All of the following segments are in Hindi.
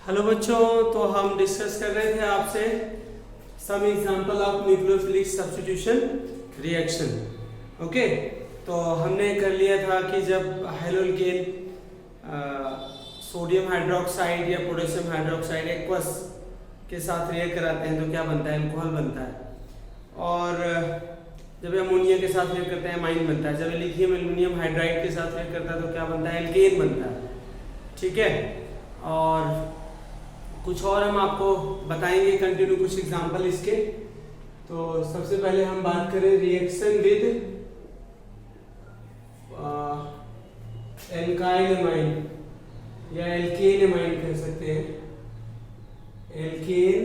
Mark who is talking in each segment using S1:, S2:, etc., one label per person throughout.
S1: हेलो बच्चों, तो हम डिस्कस कर रहे थे आपसे some example of nucleophilic substitution reaction. Okay, तो हमने कर लिया था कि जब हैलोकेन सोडियम हाइड्रोक्साइड या पोटेशियम हाइड्रोक्साइड एक्वस के साथ रिएक्ट कराते हैं तो क्या बनता है, अल्कोहल बनता है। और जब अमोनिया के साथ रिएक्ट करते हैं अमाइन बनता है। जब लिथियम एल्युमिनियम हाइड्राइड के साथ रिएक्ट करता है तो क्या बनता है, एल्केन बनता है। ठीक है, और कुछ और हम आपको बताएंगे कंटिन्यू कुछ एग्जांपल इसके। तो सबसे पहले हम बात करें रिएक्शन विद एल्काइल एमाइन या एल्केन एमाइन कह सकते हैं, alkane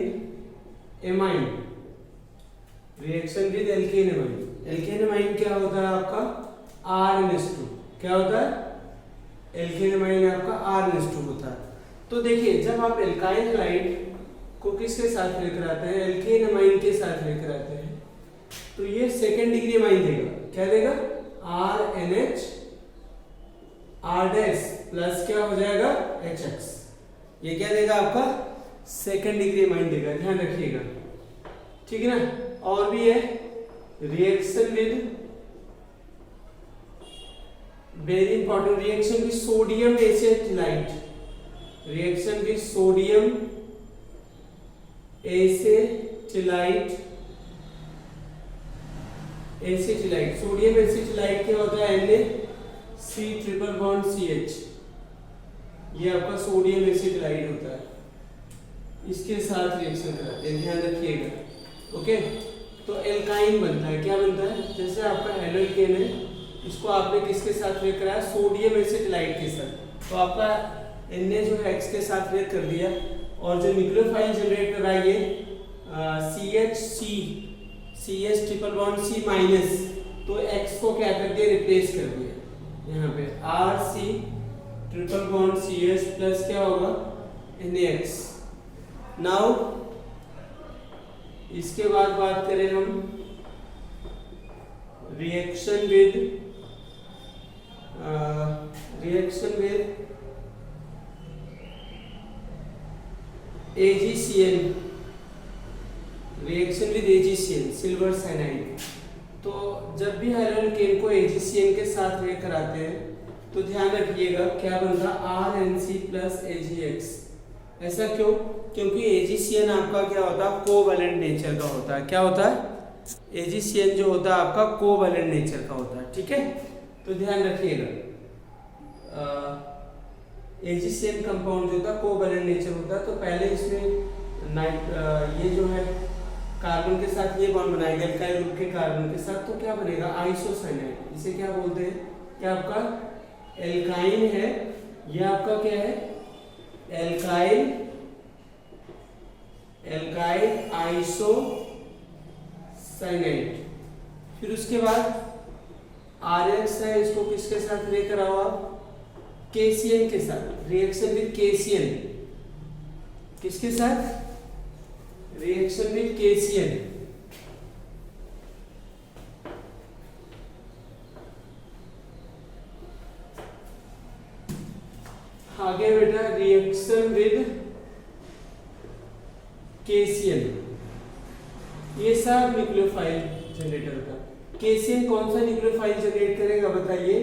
S1: amine. Reaction with alkane amine. Alkane amine क्या होता है आपका, RNH2। क्या होता है, एल्केन एमाइन आपका RNH2 होता है। तो देखिए, जब आप एल्काइल हैलाइड को किसके साथ लेकर आते हैं, एल्केन एमाइन के साथ लेकर आते हैं, तो ये सेकेंड डिग्री एमाइन देगा। क्या देगा, RNH R' प्लस क्या हो जाएगा, HX। ये क्या देगा आपका, सेकेंड डिग्री एमाइन देगा, ध्यान रखिएगा। ठीक है ना। और भी है reaction with, very important, reaction with sodium acetylide. Reaction with sodium acetylide. Acetylide, sodium acetylide क्या होता है, Na C triple bond CH। ये आपका सोडियम एसेटिलाइट होता है, इसके साथ रिएक्शन कराते हैं, ध्यान रखिएगा। ओके, तो एल्काइन बनता है। क्या बनता है, जैसे आपका हैलोकेन है, इसको आपने किसके साथ रिएक्ट कराया, सोडियम एसेटिलाइट के साथ, तो आपका Na जो है X के साथ रिएक्ट कर दिया, और जो न्यूक्लियोफाइल जनरेट कराइए CH triple bond C minus, तो X को क्या कर दिया, रिप्लेस कर दिया। यहाँ पे RC triple bond CH plus क्या होगा, NaX। नाउ इसके बाद बात करें हम reaction with AgCN। Reaction with AgCN, silver cyanide. तो जब भी हैलोकेन को AgCN के साथ रिएक्ट कराते हैं तो ध्यान रखिएगा क्या बनता है, RNC प्लस AgX। ऐसा क्यों, क्योंकि AgCN आपका क्या होता है, कोवैलेंट नेचर का होता है। क्या होता है, AgCN जो होता है आपका कोवैलेंट नेचर का होता है। ठीक है, तो ध्यान रखिएगा, AgCN कंपाउंड जो होता है कोवैलेंट नेचर होता है। तो पहले इसमें ये जो है कार्बन के साथ ये बॉन्ड बनाएगा एल्काइल ग्रुप के कार्बन के साथ, तो क्या बनेगा, आइसोसाइनाइड। इसे क्या बोलते हैं, क्या आपका एल्काइन है, ये आपका क्या है, एल्काइल आइसोसाइनाइड। फिर उसके बाद RX है, इसको किसके साथ रिएक्ट कराओ आप, KCN के साथ। रिएक्शन विद KCN, किसके साथ, रिएक्शन विद KCN। आगे बेटा रिएक्शन विद KCN, ये सब न्यूक्लियोफाइल जनरेटर का। KCN कौन सा न्यूक्लियोफाइल जनरेट करेगा बताइए,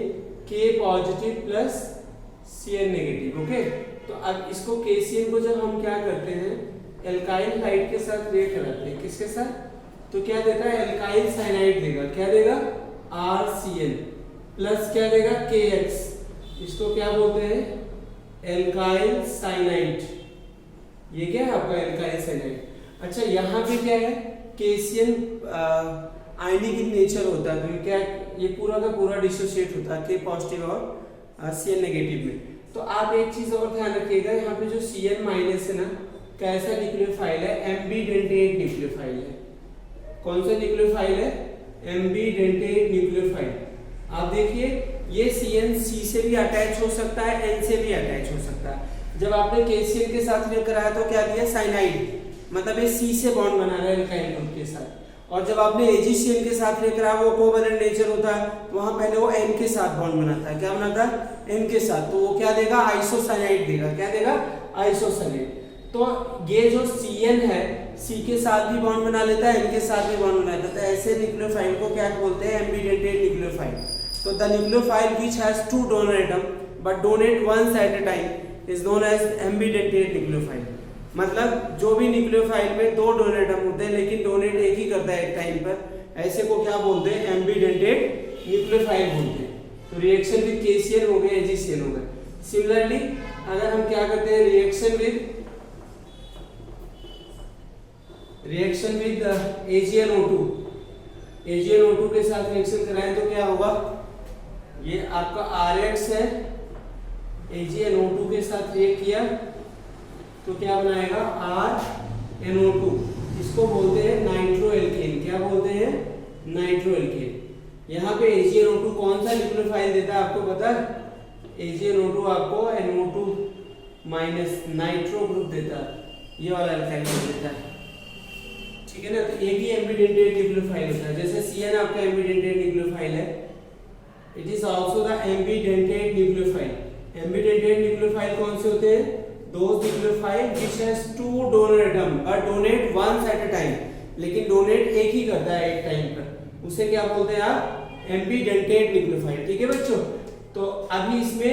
S1: K positive plus Cn negative. Okay, तो अब इसको KCN को जब हम क्या करते हैं, एल्काइल हाइड के साथ रिएक्ट कराते हैं, किसके साथ, तो क्या देता है, एल्काइल साइनाइड देगा। क्या देगा, RCN प्लस क्या देगा, KX। इसको क्या बोलते हैं, एल्काइल साइनाइड। ये क्या है आपका, एल्काइल साइनाइड। अच्छा, यहाँ पे क्या है, KCN आयनिक इन नेचर होता है, तो क्या ये पूरा का पूरा डिसोसिएट होता है K पॉजिटिव और Cn नेगेटिव में। तो आप एक चीज और ध्यान रखिएगा, यहाँ पे जो Cn माइनस है ना, कैसा न्यूक्लियोफाइल है, एम्बीडेंटेट न्यूक्लियोफाइल है। कौन सा न्यूक्लियोफाइल है, एम्बीडेंटेट न्यूक्लियोफाइल। आप देखिए, ये Cn C से भी अटैच हो सकता है, N से भी अटैच हो सकता है। जब आपने KCN के साथ रिएक्ट कराया तो क्या दिया, साइनाइड, मतलब ये C से बॉन्ड बना रहा है एल्काइल ग्रुप के साथ। और जब आपने AgCN के साथ लेकर आया वो कोवैलेंट नेचर होता है, वहां पहले वो N के साथ बॉन्ड बनाता है। क्या बनाता है? N के साथ। तो वो क्या देगा? आइसोसाइनाइड देगा। क्या देगा? आइसोसाइनाइड। तो ये जो Cn है C के साथ भी बॉन्ड बना लेता है, N के साथ भी बॉन्ड बना लेता है। ऐसे न्यूक्लियोफाइल को क्या बोलते हैं? Ambidentate nucleophile. तो the nucleophile which has two donor atom but donate once at a time is known as ambidentate nucleophile. मतलब जो भी न्यूक्लियोफाइल में दो डोनर एटम होते हैं लेकिन डोनेट एक ही करता है एक टाइम पर, ऐसे को क्या बोलते हैं? एम्बीडेंटेड न्यूक्लियोफाइल बोलते हैं। तो रिएक्शन विद KCl हो गए, AgCl हो गए। सिमिलरली अगर हम क्या करते हैं रिएक्शन विद AgNO2, AgNO2 के साथ रिएक्शन कराएं तो क्या होगा? ये आपका RX है, AgNO2 के साथ रिएक्ट किया तो क्या बनाएगा? RNO2। इसको बोलते हैं नाइट्रो एल्केन। क्या बोलते हैं? Nitro alkene. यहाँ पे AgNO2 कौन सा न्यूक्लियोफाइल देता है आपको पता है? AgNO2 आपको NO2 माइनस नाइट्रो ग्रुप देता है, ये वाला एल्काइल ग्रुप देता है, ठीक है ना। तो एक ही एम्बीडेंटेड न्यूक्लियोफाइल होता है। जैसे Cn आपका एम्बीडेंटेड न्यूक्लियोफाइल है, it is also the एम्बीडेंटेड nucleophile. एम्बीडेंटेड nucleophile कौन से होते हैं? Those nucleophile which has two donor atom but donate once at a time, लेकिन डोनेट एक ही करता है एक टाइम पर, उसे क्या बोलते हैं आप? एम्बीडेंटेड न्यूक्लियोफाइल। ठीक है बच्चों। तो अभी इसमें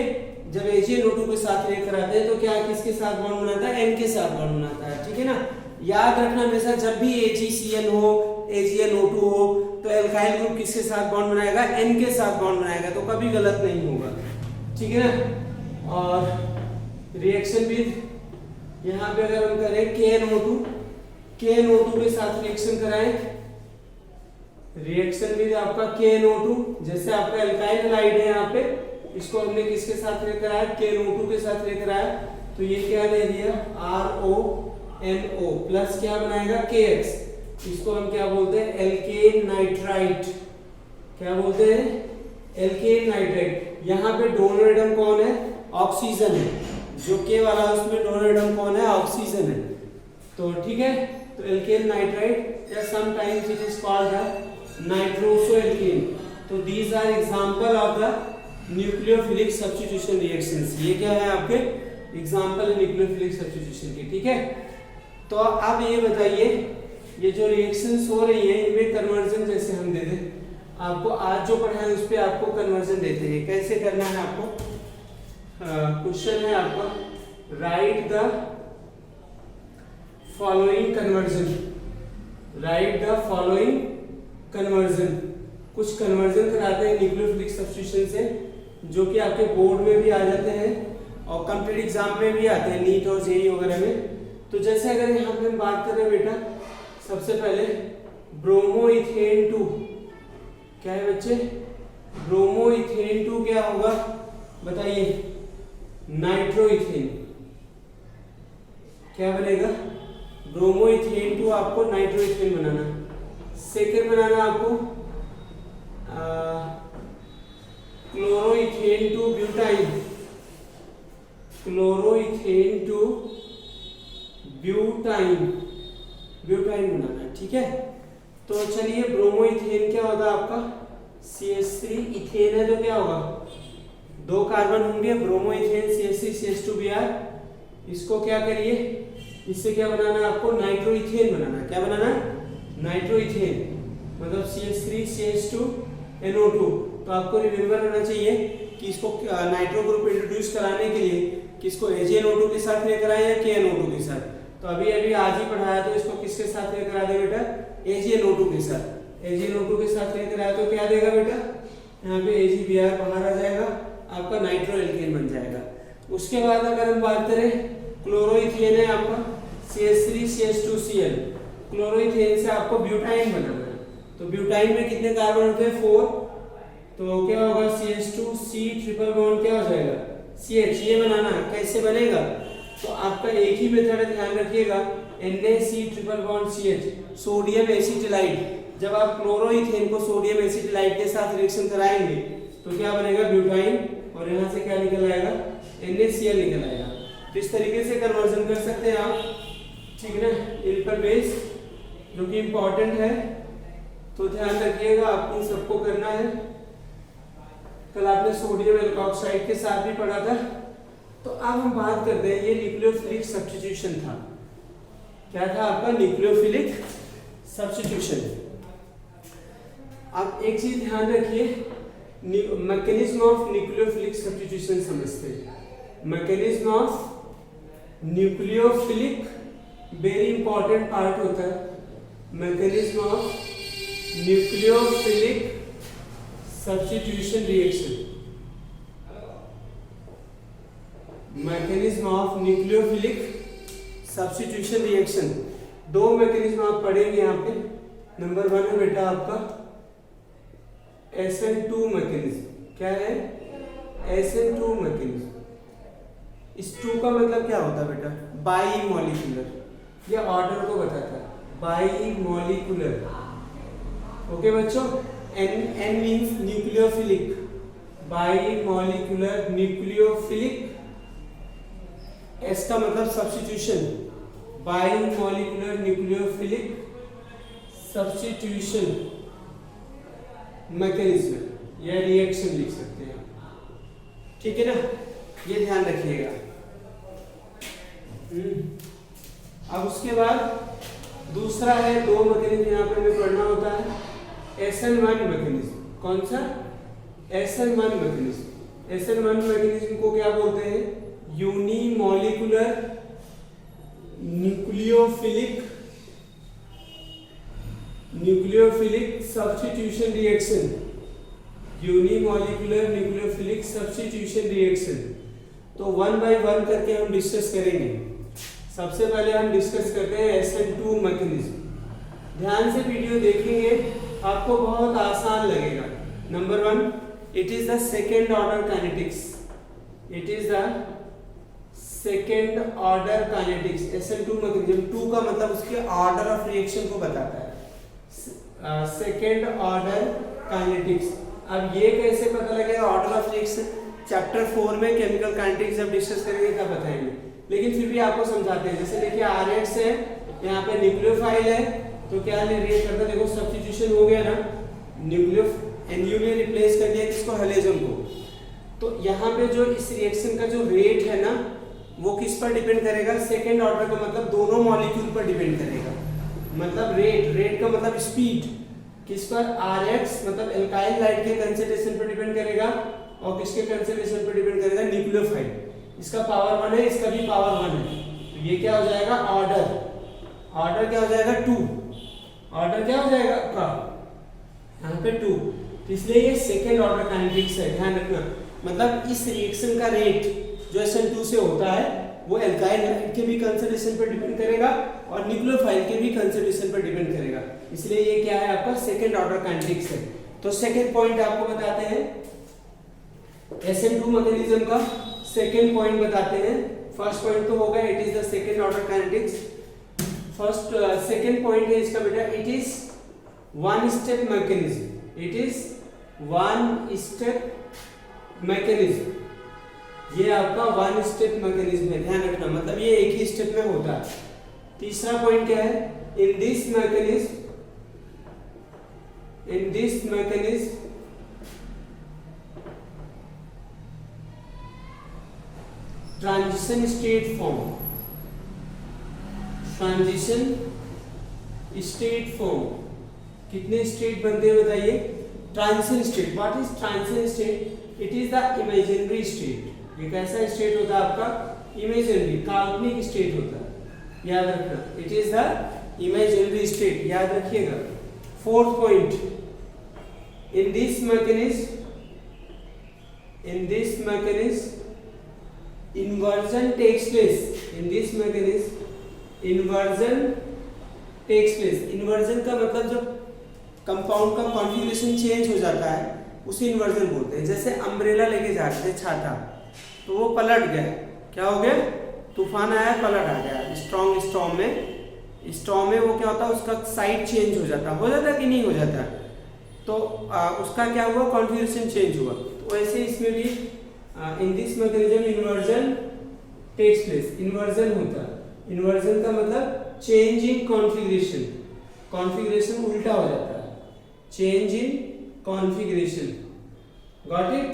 S1: जब AgNO2 के साथ रिएक्ट कराते हैं तो क्या किसके साथ बॉन्ड बनाता है? N के साथ बॉन्ड बनाता है, ठीक है ना। याद रखना हमेशा जब भी AgCl हो, AgNO2 हो तो एल्काइल ग्रुप किसके साथ बॉन्ड बनाएगा? N के साथ बॉन्ड बनाएगा, तो कभी गलत नहीं होगा, ठीक है ना। और रिएक्शन विद यहाँ पे अगर हम करें KNO2 के साथ रिएक्शन कराएं, रिएक्शन विद आपका KNO2, जैसे आपका एल्काइल हैलाइड है यहाँ पे, इसको हमने किसके साथ रिएक्ट कराया? KNO2 के साथ रिएक्ट कराया, तो ये क्या दे दिया? RONO प्लस क्या बनाएगा? KX। इसको हम क्या बोलते हैं? Alkane nitrite. क्या बोलते हैं? Alkane nitrite. यहाँ पे डोनर एटम कौन है? ऑक्सीजन है। जो K वाला उसमें डोनर एटम कौन है? ऑक्सीजन है। तो ठीक है, तो एल्केन नाइट्राइट या sometimes it is called the nitroso alkane. तो these are example of the nucleophilic substitution reactions. ये क्या है आपके? एग्जांपल है न्यूक्लियोफिलिक सब्स्टिट्यूशन के, ठीक है। तो अब ये बताइए, ये जो रिएक्शंस हो रही है इनमें कन्वर्जन जैसे हम दे दें, आपको आज जो पढ़ा है उस पे आपको कन्वर्जन देते हैं। कैसे करना है आपको? क्वेश्चन है आपका, right the following conversion. Right the following conversion. कुछ कन्वर्जन कराते हैं न्यूक्लियोफिलिक सब्स्टिट्यूशन से, जो कि आपके बोर्ड में भी आ जाते हैं और कॉम्पिटिटिव एग्जाम में भी आते हैं, नीट और जेईई वगैरह में। तो जैसे अगर यहाँ पे हम बात करें बेटा, सबसे पहले ब्रोमोइथेन 2 क्या है बच्चे? ब्रोमोइथेन 2 क्या होगा बताइए? नाइट्रोइथेन। क्या बनेगा? ब्रोमोइथेन 2 आपको नाइट्रोइथेन बनाना। सेकेंड बनाना आपको क्लोरोइथेन 2 ब्यूटाइन। क्लोरोइथेन 2 ब्यूटाइन बनाना, ठीक है। तो चलिए, ब्रोमोइथेन क्या होगा आपका? CH3 इथेन है तो क्या होगा? दो कार्बन होंगे, ब्रोमोइथेन CH3 CH2Br। इसको क्या करिए, इससे क्या बनाना आपको? नाइट्रोइथेन बनाना। क्या बनाना? नाइट्रोइथेन, मतलब CH3 CH2NO2। तो आपको रिमेंबर रहना चाहिए कि इसको नाइट्रो ग्रुप इंट्रोड्यूस कराने के लिए किसको AgNO2 के साथ लेकर आए या KNO2 के साथ। तो अभी आज ही पढ़ाया, तो इसको किसके साथ लेकर आ दे बेटा? AgNO2 के साथ। AgNO2 के साथ लेकर आया तो क्या देगा बेटा? यहाँ पे AgBr बाहर आ जाएगा, आपका नाइट्रो एल्केन बन जाएगा। उसके बाद अगर हम बात करें, क्लोरोइथेन है आपका CH3 CH2Cl। क्लोरोइथेन से आपको ब्यूटाइन बनाना है, तो ब्यूटाइन में कितने कार्बन होते हैं? 4। तो क्या होगा? CH2C ट्रिपल बॉन्ड क्या हो जाएगा? CH। ये बनाना कैसे बनेगा? तो आपका एक ही मेथड है, ध्यान रखिएगा, NaC triple bond CH, sodium acetylide. जब आप क्लोरोइथेन को सोडियम एसिटिलाइट के साथ रिएक्शन कराएंगे तो क्या बनेगा? ब्यूटाइन, और यहाँ से क्या निकल आएगा? NaCl निकल आएगा। तो इस तरीके से कन्वर्जन कर सकते हैं आप, ठीक है ना, इल्पर बेस, जो कि इंपॉर्टेंट है। तो ध्यान रखिएगा, आपको इन सबको करना है। कल आपने सोडियम एल्कोक्साइड के साथ भी पढ़ा था, तो अब हम बात करते हैं, ये न्यूक्लियोफिलिक सब्स्टिट्यूशन था। क्या था आपका? Nucleophilic substitution. अब एक चीज ध्यान रखिए, मैकेनिज्म ऑफ न्यूक्लियोफिलिक सब्स्टिट्यूशन समझते हैं। Mechanism of nucleophilic very important part होता है। Mechanism of nucleophilic substitution reaction, mechanism of nucleophilic substitution reaction. दो मैकेनिज्म आप पढ़ेंगे यहाँ पे। नंबर 1 है बेटा आपका SN2 मैकेनिज्म। क्या है? SN2 mechanism. इस 2 का मतलब क्या होता है बेटा? बाई मॉलिक्यूलर, ये ऑर्डर को बताता है। बाई मॉलिक्यूलर, ओके बच्चों। N means nucleophilic, by molecular nucleophilic. S का मतलब substitution, by molecular nucleophilic substitution mechanism या रिएक्शन लिख सकते हैं, ठीक है ना? ये ध्यान रखिएगा। अब उसके बाद दूसरा है, दो मैकेनिज्म यहाँ पे हमें पढ़ना होता है। SN1 mechanism. कौन सा? SN1 mechanism. SN1 मैकेनिज्म को क्या बोलते हैं? Unimolecular nucleophilic substitution reaction. Unimolecular nucleophilic substitution reaction. तो 1 बाय 1 करके हम डिस्कस करेंगे। सबसे पहले हम डिस्कस करते हैं SN2 मैकेनिज्म। ध्यान से वीडियो देखेंगे, आपको बहुत आसान लगेगा। Number 1, it is the second order kinetics. It is the second order kinetics. SN2 mechanism, 2 का मतलब उसके ऑर्डर ऑफ रिएक्शन को बताता है। Second order kinetics. अब ये कैसे पता लगेगा ऑर्डर ऑफ रिएक्शन? चैप्टर 4 में केमिकल काइनेटिक्स जब डिस्कस करेंगे तब बताएंगे, लेकिन फिर भी आपको समझाते हैं। जैसे देखिए RH है, यहाँ पे न्यूक्लियोफाइल है, तो क्या रिएक्ट करता है? देखो सब्स्टिट्यूशन हो गया ना, न्यूक्लियो NU ने रिप्लेस कर दिया किसको? हैलोजन को। तो यहाँ पे जो इस रिएक्शन का जो रेट है ना, वो किस पर डिपेंड करेगा? सेकेंड ऑर्डर का मतलब दोनों मॉलिक्यूल पर डिपेंड करेगा। मतलब रेट का मतलब स्पीड किस पर? RH मतलब एल्काइल लाइट के कंसंट्रेशन पर डिपेंड करेगा, और किसके कंसंट्रेशन पर डिपेंड करेगा? न्यूक्लियोफाइल। इसका पावर 1 है, इसका भी पावर 1 है, तो ये क्या हो जाएगा? ऑर्डर क्या हो जाएगा? 2। ऑर्डर क्या हो जाएगा आपका? यहाँ पे 2। तो इसलिए ये सेकेंड ऑर्डर काइनेटिक्स है, ध्यान रखना। मतलब इस रिएक्शन का रेट जो SN2 से होता है वो एल्काइल लाइट के भी कंसंट्रेशन पर डिपेंड करेगा और न्यूक्लियोफाइल के भी कंसंट्रेशन पर डिपेंड करेगा। इसलिए ये क्या है आपका? सेकेंड ऑर्डर काइनेटिक्स है। तो सेकेंड पॉइंट आपको बताते हैं, SN2 मैकेनिज्म का सेकेंड पॉइंट बताते हैं। फर्स्ट पॉइंट तो होगा it is the second order kinetics. Second point है इसका बेटा, it is one step mechanism. It is one step mechanism. ये आपका वन स्टेप मैकेनिज्म है, ध्यान रखना। मतलब ये एक ही स्टेप में होता है। तीसरा पॉइंट क्या है? इन this mechanism transition state form. Transition state form. कितने स्टेट बनते हैं बताइए? Transition state. What is transition state? It is the imaginary state. ये कैसा स्टेट होता है आपका? इमेजिनरी, काल्पनिक स्टेट होता है, याद रखना। It is the imaginary state, याद रखिएगा। Fourth point, in this mechanism inversion takes place. In this mechanism, inversion takes place. Inversion का मतलब जब कंपाउंड का कॉन्फ़िगरेशन चेंज हो जाता है उसे इन्वर्जन बोलते हैं। जैसे अम्ब्रेला लेके जा रहे थे, छाता, तो वो पलट गया। क्या हो गया? तूफान आया, पलट आ गया। स्टॉर्म में वो क्या होता है? उसका साइड चेंज हो जाता है कि नहीं हो जाता? तो उसका क्या हुआ? कॉन्फ़िगरेशन चेंज हुआ। तो वैसे इसमें भी in this mechanism inversion takes place. Inversion होता है। इन्वर्जन का मतलब चेंज इन कॉन्फ़िगरेशन। कॉन्फ़िगरेशन उल्टा हो जाता है, change in configuration. Got it?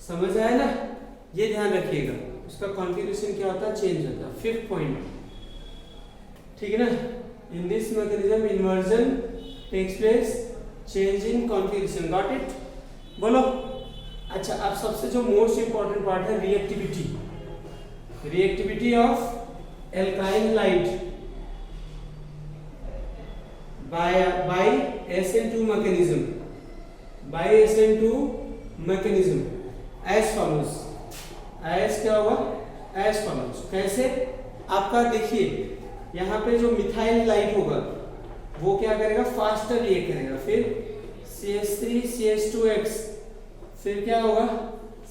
S1: समझ आया ना? ये ध्यान रखिएगा, उसका कॉन्फ़िगरेशन क्या होता है, चेंज होता है। 5th पॉइंट, ठीक है ना, in this mechanism inversion takes place, change in configuration, got it, बोलो। अच्छा, अब सबसे जो मोस्ट इंपॉर्टेंट पार्ट है reactivity, reactivity of alkyl halide by SN2 mechanism, by SN2 mechanism as follows, as क्या होगा, as follows। कैसे, आपका देखिए यहाँ पे जो मिथाइल लाइट होगा वो क्या करेगा, फास्टर रिएक्ट करेगा, फिर CH3 CH2X, फिर क्या होगा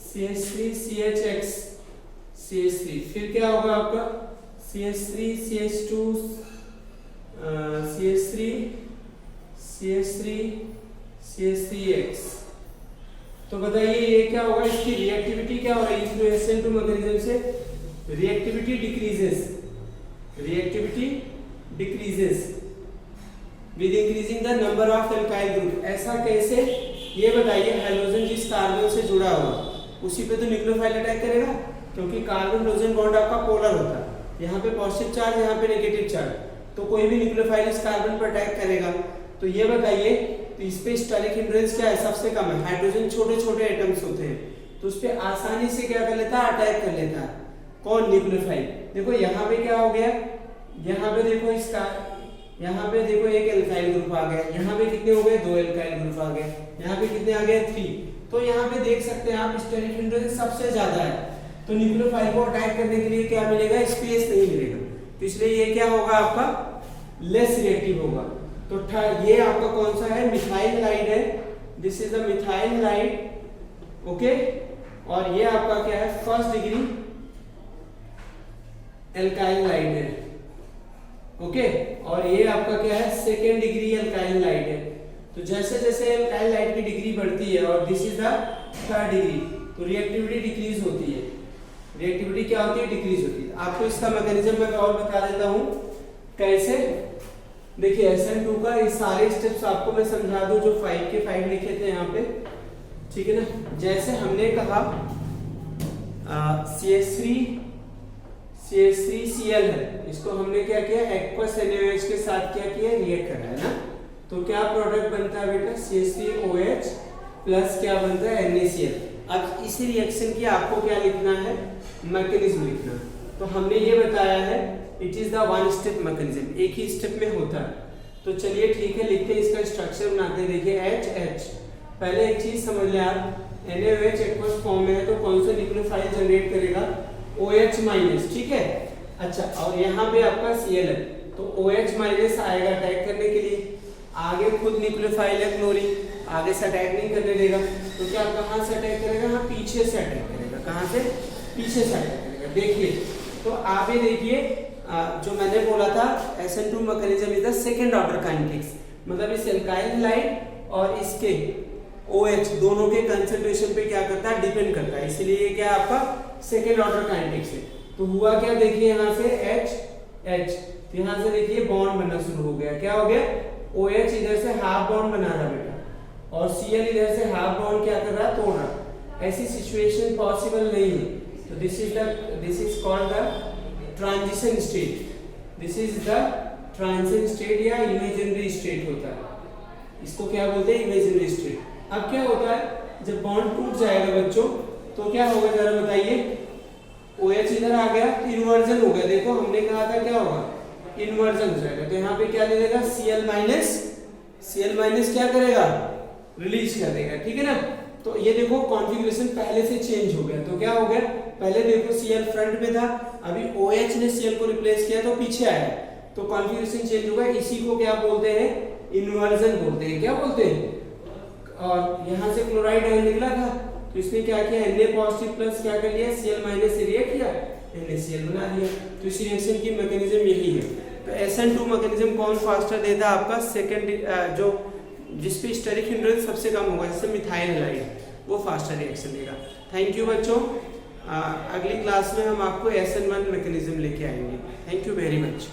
S1: CH3 CHX CH3, फिर क्या होगा आपका CH3 CH2 CH3 CH3 CH3X। तो बताइए ये क्या होगा, इसकी रिएक्टिविटी क्या हो रही है, थ्रू SN2 मैकेनिज्म से reactivity decreases, reactivity decreases with increasing the number of alkyl group. ऐसा कैसे, ये बताइए। हाइड्रोजन जिस कार्बन से जुड़ा हुआ उसी पे तो न्यूक्लियोफाइल अटैक करेगा, क्योंकि कार्बन हाइड्रोजन बॉन्ड आपका पोलर होता है, यहाँ पे पॉजिटिव चार्ज, यहाँ पे नेगेटिव चार्ज, तो कोई भी न्यूक्लियोफाइल इस कार्बन पर अटैक करेगा। तो ये बताइए, तो इस पे स्टेरिक हिंड्रेंस क्या है, सबसे कम है। हाइड्रोजन छोटे छोटे एटम्स होते हैं, तो उस पे आसानी से क्या कर लेता है, अटैक कर लेता है। कौन, न्यूक्लियोफाइल। देखो यहाँ पे क्या हो गया, यहाँ पे देखो इसका, यहाँ पे देखो एक एल्काइल ग्रुप आ गया, यहाँ पे कितने हो गए, 2 एल्काइल ग्रुप आ गए, यहाँ पे कितने आ गए, 3। तो यहाँ पे देख सकते हैं आप स्टेरिक हिंड्रेंस सबसे ज्यादा है, तो न्यूक्लियोफाइल को अटैक करने के लिए क्या मिलेगा, स्पेस नहीं मिलेगा, तो इसलिए ये क्या होगा, आपका लेस रिएक्टिव होगा। तो ये आपका कौन सा है, मिथाइल लाइट है, this is the methyl light, okay. और ये आपका क्या है, फर्स्ट डिग्री एल्काइल लाइट है, ओके। और ये आपका क्या है, सेकेंड डिग्री एल्काइल लाइट है। तो जैसे जैसे एल्काइल लाइट की डिग्री बढ़ती है, और this is the third degree, तो रिएक्टिविटी डिक्रीज होती है। रिएक्टिविटी क्या होती है, डिक्रीज होती है। आपको इसका मैकेनिज्म मैं और बता देता हूं कैसे। देखिए SN2 का ये सारे स्टेप्स आपको मैं समझा दूं, जो 5 के 5 लिखे थे यहाँ पे, ठीक है ना। जैसे हमने कहा CH3Cl है, इसको हमने क्या किया, एक्वस NaOH के साथ क्या किया, रिएक्ट करा है ना। तो क्या प्रोडक्ट बनता है बेटा, CH3OH प्लस क्या बनता है, NaCl। अब इसी रिएक्शन की आपको क्या लिखना है, मैकेनिज्म लिखना है। तो हमने ये बताया है it is the one step mechanism, एक ही स्टेप में होता है। तो चलिए ठीक है, लिखते हैं, इसका स्ट्रक्चर बनाते हैं। देखिए HH, पहले एक चीज समझ लें आप, NaOH एक्वस फॉर्म में है, तो कौन सा न्यूक्लियोफाइल जनरेट करेगा, OH-, ठीक है। अच्छा, और यहाँ पे आपका Cl है, तो OH- आएगा अटैक करने के लिए। आगे खुद न्यूक्लियोफाइल है क्लोरीन, आगे से अटैक नहीं करने देगा, तो क्या कहाँ से अटैक करेगा, हाँ पीछे से अटैक करेगा। कहाँ से, पीछे से अटैक करेगा। देखिए, तो आप ये देखिए, जो मैंने बोला था SN2 mechanism is the second order kinetics, मतलब इस एल्काइल लाइट और इसके OH दोनों के कंसंट्रेशन पे क्या करता है, डिपेंड करता है, इसलिए ये क्या आपका सेकंड ऑर्डर काइनेटिक्स है। तो हुआ क्या, देखिए यहाँ से H, तो यहाँ से देखिए बॉन्ड बनना शुरू हो गया। क्या हो गया, OH इधर से हाफ बॉन्ड बना रहा बेटा, और Cl इधर से हाफ बॉन्ड क्या कर रहा है, तोड़ रहा। ऐसी सिचुएशन पॉसिबल नहीं है। तो this is called the transition state, this is the transition state या इमेजिनरी स्टेट होता है, इसको क्या बोलते हैं, इमेजिनरी स्टेट। अब क्या होता है, जब बॉन्ड टूट जाएगा बच्चों, तो क्या होगा जरा बताइए, OH इधर आ गया, इन्वर्जन हो गया। देखो हमने कहा था क्या होगा, इन्वर्जन हो जाएगा। तो यहाँ पे क्या ले लेगा, Cl- क्या करेगा, रिलीज कर देगा, ठीक है ना। तो ये देखो कॉन्फ़िगरेशन पहले से चेंज हो गया। तो क्या हो गया, पहले देखो Cl फ्रंट में था, अभी OH ने Cl को रिप्लेस किया तो पीछे आया, तो कॉन्फ़िगरेशन चेंज हो गया। इसी को क्या बोलते हैं, इन्वर्जन बोलते हैं। क्या बोलते हैं, और यहाँ से क्लोराइड आयन निकला था, तो इसने क्या किया, Na पॉजिटिव प्लस क्या कर लिया, Cl- से रिएक्ट किया, NaCl बना दिया। तो इस रिएक्शन की मैकेनिज्म यही है। तो SN2 मैकेनिज्म कौन फास्टर देता है, आपका सेकंड, जो जिस पे स्टेरिक हिंड्रेंस सबसे कम होगा, जैसे मिथाइल लाइट, वो फास्टर रिएक्शन देगा। थैंक यू बच्चों, अगली क्लास में हम आपको SN1 मैकेनिज्म लेके आएंगे। Thank you very much.